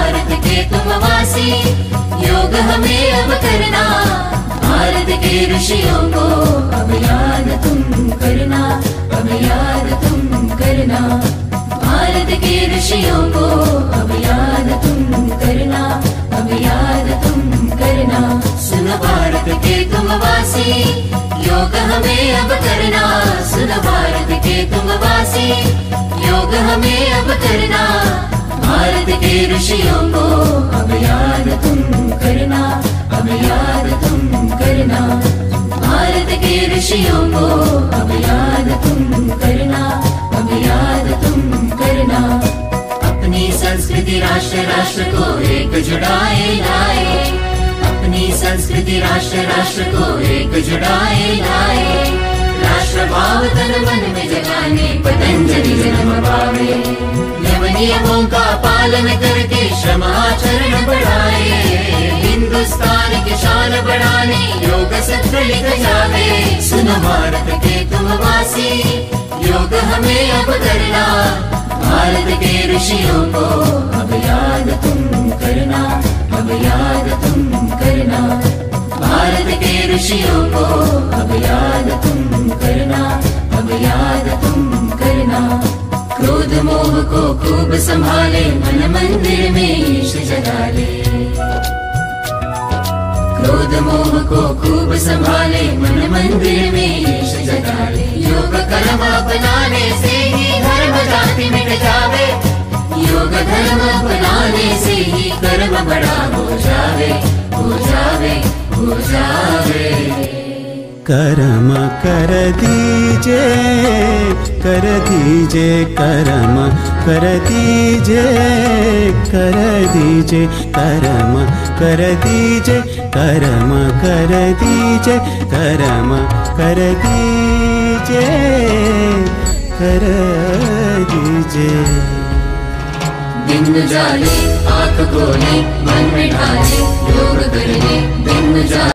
भारत के तुम वासी, योग हमें अब करना। भारत के ऋषियों को अब याद तुम करना, अब याद तुम करना। भारत के ऋषियों को अब याद तुम करना, अब याद तुम करना। सुनो भारत के तुम वासी, योग हमें अब करना। सुनो भारत के तुम वासी, योग हमें अब करना। भारत के ऋषियों को अब याद तुम करना, अब याद तुम करना। भारत के ऋषियों को अब याद तुम करना, अब याद तुम करना। अपनी संस्कृति राष्ट्र राष्ट्र को एक जुड़ाए लाए, अपनी संस्कृति राष्ट्र राष्ट्र को एक जुड़ाए लाए। राष्ट्र भाव तन मन में जगाने पतंजलि जन्म पावे। नव नियमों का पालन करके श्रम आचरण बढ़ाए। हिंदुस्तान की शान बढ़ाने योग सूत्र लिख जावे। सुनो भारत के तुम वासी, योग हमें अब करना। भारत के ऋषियों को अब याद तुम करना, अब याद तुम करना। भारत के ऋषियों को अब याद तुम करना, अब याद तुम करना। क्रोध मोह को खूब संभाले, मन मंदिर में ईश जगा ले। क्रोध मोह को खूब संभाले, मन मंदिर में ईश जगा ले। योग कर्म अपनाने से ही धर्म जाति मिट जावे। योग धर्म अपनाने से ही कर्म बड़ा हो जावे, हो जावे, हो जावे। कर्म कर दीजे, कर दीजे कर्म कर दीजे, कर दीजे कर्म कर दीजे, कर्म कर दीजे, कर्म कर दीजे, कर दीजे। दिन जाले आँख खोले, मन में ढाले योग करने दिन जाले।